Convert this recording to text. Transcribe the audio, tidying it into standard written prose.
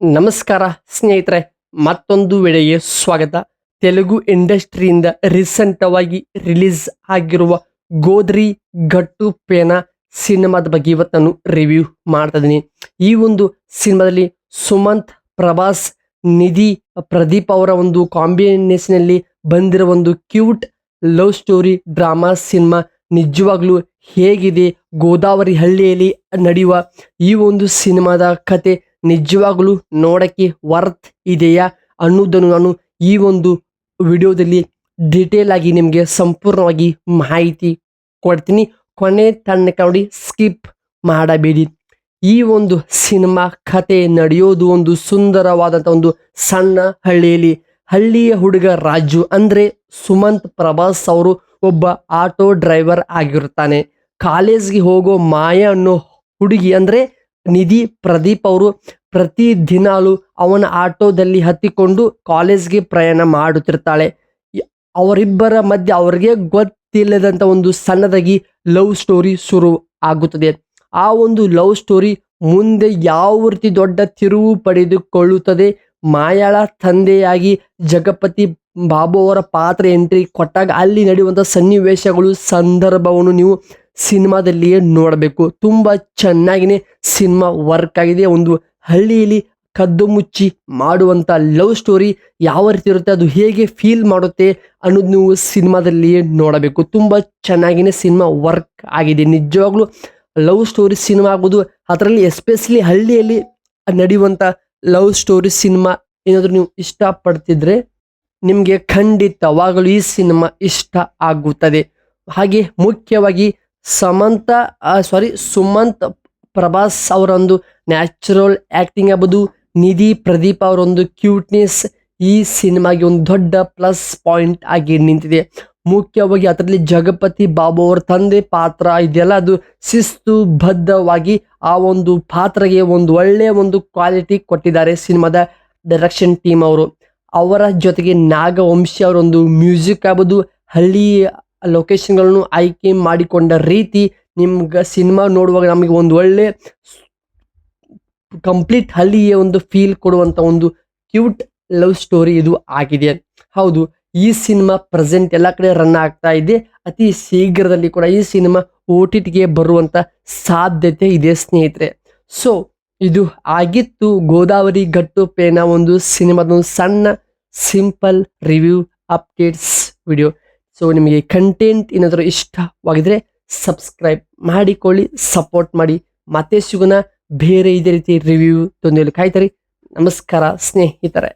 ನಮಸ್ಕಾರ ಸ್ನೇಹಿತರೆ, ಮತ್ತೊಂದು ವಿಡಿಯೋಗೆ ಸ್ವಾಗತ. ತೆಲುಗು ಇಂಡಸ್ಟ್ರಿಯಿಂದ ರೀಸೆಂಟವಾಗಿ ರಿಲೀಸ್ ಆಗಿರುವ ಗೋದ್ರಿ ಗಟ್ಟು ಪೇನ ಸಿನಿಮಾದ ಬಗ್ಗೆ ಇವತ್ತು ನಾನು ರಿವ್ಯೂ ಮಾಡ್ತಾ ಇದ್ದೀನಿ. ಈ ಒಂದು ಸಿನಿಮಾದಲ್ಲಿ ಸುಮಂತ್, ಪ್ರಭಾಸ್, ನಿಧಿ, ಪ್ರದೀಪ್ ಅವರ ಒಂದು ಕಾಂಬಿನೇಷನಲ್ಲಿ ಬಂದಿರೋ ಒಂದು cute love story drama cinema ನಿಜವಾಗ್ಲೂ ಹೇಗಿದೆ, ಗೋದಾವರಿ ಹಳ್ಳಿಯಲ್ಲಿ ನಡೆಯುವ ಈ ಒಂದು ಸಿನಿಮಾದ ಕತೆ ನಿಜವಾಗ್ಲೂ ನೋಡಕ್ಕೆ ವರ್ತ್ ಇದೆಯಾ ಅನ್ನೋದನ್ನು ನಾನು ಈ ಒಂದು ವಿಡಿಯೋದಲ್ಲಿ ಡೀಟೇಲ್ ಆಗಿ ನಿಮಗೆ ಸಂಪೂರ್ಣವಾಗಿ ಮಾಹಿತಿ ಕೊಡ್ತೀನಿ. ಕೊನೆ ತನಕ ನೋಡಿ, ಸ್ಕಿಪ್ ಮಾಡಬೇಡಿ. ಈ ಒಂದು ಸಿನಿಮಾ ಕತೆ ನಡೆಯೋದು ಒಂದು ಸುಂದರವಾದಂಥ ಒಂದು ಸಣ್ಣ ಹಳ್ಳಿಯಲ್ಲಿ. ಹಳ್ಳಿಯ ಹುಡುಗ ರಾಜು ಅಂದರೆ ಸುಮಂತ್ ಪ್ರಭಾಸ್ ಅವರು ಒಬ್ಬ ಆಟೋ ಡ್ರೈವರ್ ಆಗಿರುತ್ತಾನೆ. ಕಾಲೇಜ್ಗೆ ಹೋಗೋ ಮಾಯಾ ಅನ್ನೋ ಹುಡುಗಿ ಅಂದರೆ ನಿಧಿ, ಪ್ರದೀಪ್ ಅವರು ಪ್ರತಿ ದಿನಾಲು ಅವನ ಆಟೋದಲ್ಲಿ ಹತ್ತಿಕೊಂಡು ಕಾಲೇಜ್ಗೆ ಪ್ರಯಾಣ ಮಾಡುತ್ತಿರ್ತಾಳೆ. ಅವರಿಬ್ಬರ ಮಧ್ಯೆ ಅವರಿಗೆ ಗೊತ್ತಿಲ್ಲದಂಥ ಒಂದು ಸಣ್ಣದಾಗಿ ಲವ್ ಸ್ಟೋರಿ ಶುರು ಆಗುತ್ತದೆ. ಆ ಒಂದು ಲವ್ ಸ್ಟೋರಿ ಮುಂದೆ ಯಾವ ರೀತಿ ದೊಡ್ಡ ತಿರುವು ಪಡೆದುಕೊಳ್ಳುತ್ತದೆ, ಮಾಯಾಳ ತಂದೆಯಾಗಿ ಜಗಪತಿ ಬಾಬು ಅವರ ಪಾತ್ರ ಎಂಟ್ರಿ ಕೊಟ್ಟಾಗ ಅಲ್ಲಿ ನಡೆಯುವಂಥ ಸನ್ನಿವೇಶಗಳು, ಸಂದರ್ಭವನ್ನು ನೀವು ಸಿನಿಮಾದಲ್ಲಿಯೇ ನೋಡಬೇಕು. ತುಂಬ ಚೆನ್ನಾಗಿನೇ ಸಿನಿಮಾ ವರ್ಕ್ ಆಗಿದೆ. ಒಂದು ಹಳ್ಳಿಯಲ್ಲಿ ಕದ್ದು ಮುಚ್ಚಿ ಮಾಡುವಂಥ ಲವ್ ಸ್ಟೋರಿ ಯಾವ ರೀತಿ ಇರುತ್ತೆ, ಅದು ಹೇಗೆ ಫೀಲ್ ಮಾಡುತ್ತೆ ಅನ್ನೋದು ನೀವು ಸಿನಿಮಾದಲ್ಲಿಯೇ ನೋಡಬೇಕು. ತುಂಬ ಚೆನ್ನಾಗಿನೇ ಸಿನಿಮಾ ವರ್ಕ್ ಆಗಿದೆ. ನಿಜವಾಗ್ಲೂ ಲವ್ ಸ್ಟೋರಿ ಸಿನಿಮಾ ಆಗೋದು, ಅದರಲ್ಲಿ ಎಸ್ಪೆಷಲಿ ಹಳ್ಳಿಯಲ್ಲಿ ನಡೆಯುವಂಥ ಲವ್ ಸ್ಟೋರಿ ಸಿನಿಮಾ ಏನಾದರೂ ನೀವು ಇಷ್ಟಪಡ್ತಿದ್ರೆ ನಿಮಗೆ ಖಂಡಿತವಾಗಲೂ ಈ ಸಿನಿಮಾ ಇಷ್ಟ ಆಗುತ್ತದೆ. ಹಾಗೆ ಮುಖ್ಯವಾಗಿ ಸುಮಂತ್ ಪ್ರಭಾಸ್ ಅವರೊಂದು ನ್ಯಾಚುರಲ್ ಆ್ಯಕ್ಟಿಂಗ್ ಆಗ್ಬೋದು, ನಿಧಿ ಪ್ರದೀಪ್ ಅವರೊಂದು ಕ್ಯೂಟ್ನೆಸ್ ಈ ಸಿನಿಮಾಗೆ ಒಂದು ದೊಡ್ಡ ಪ್ಲಸ್ ಪಾಯಿಂಟ್ ಆಗಿ ನಿಂತಿದೆ. ಮುಖ್ಯವಾಗಿ ಅದರಲ್ಲಿ ಜಗಪತಿ ಬಾಬು ಅವರ ತಂದೆ ಪಾತ್ರ ಇದೆಯಲ್ಲ, ಅದು ಶಿಸ್ತುಬದ್ಧವಾಗಿ ಆ ಒಂದು ಪಾತ್ರಗೆ ಒಂದು ಒಳ್ಳೆಯ ಒಂದು ಕ್ವಾಲಿಟಿ ಕೊಟ್ಟಿದ್ದಾರೆ ಸಿನಿಮಾದ ಡೈರೆಕ್ಷನ್ ಟೀಮ್ ಅವರು. ಅವರ ಜೊತೆಗೆ ನಾಗವಂಶಿ ಅವರೊಂದು ಮ್ಯೂಸಿಕ್ ಆಗ್ಬೋದು, ಹಳ್ಳಿ ಲೊಕೇಶನ್ಗಳನ್ನು ಆಯ್ಕೆ ಮಾಡಿಕೊಂಡ ರೀತಿ ನಿಮ್ಗೆ ಸಿನಿಮಾ ನೋಡುವಾಗ ನಮಗೆ ಒಂದು ಒಳ್ಳೆ ಕಂಪ್ಲೀಟ್ ಹಳ್ಳಿಯ ಒಂದು ಫೀಲ್ ಕೊಡುವಂಥ ಒಂದು ಕ್ಯೂಟ್ ಲವ್ ಸ್ಟೋರಿ ಇದು ಆಗಿದೆ. ಹೌದು, ಈ ಸಿನಿಮಾ ಪ್ರೆಸೆಂಟ್ ಎಲ್ಲ ಕಡೆ ರನ್ ಆಗ್ತಾ ಇದೆ. ಅತಿ ಶೀಘ್ರದಲ್ಲಿ ಕೂಡ ಈ ಸಿನಿಮಾ OTTಗೆ ಬರುವಂಥ ಸಾಧ್ಯತೆ ಇದೆ ಸ್ನೇಹಿತರೆ. ಸೊ ಇದು ಆಗಿತ್ತು ಗೋದಾವರಿ ಗಟ್ಟು ಪೇನ ಒಂದು ಸಿನಿಮಾದ ಒಂದು ಸಣ್ಣ simple review updates video. So ನಿಮಗೆ ಕಂಟೆಂಟ್ ಏನಾದರೂ ಇಷ್ಟವಾಗಿದ್ರೆ ಸಬ್ಸ್ಕ್ರೈಬ್ ಮಾಡಿಕೊಳ್ಳಿ, ಸಪೋರ್ಟ್ ಮಾಡಿ. ಮತ್ತೆ ಸಿಗೋಣ ಬೇರೆ ಇದೇ ರೀತಿ ರಿವ್ಯೂ ತೊಂದರೆ ಕಾಯ್ತಾರೆ. ನಮಸ್ಕಾರ ಸ್ನೇಹಿತರೆ.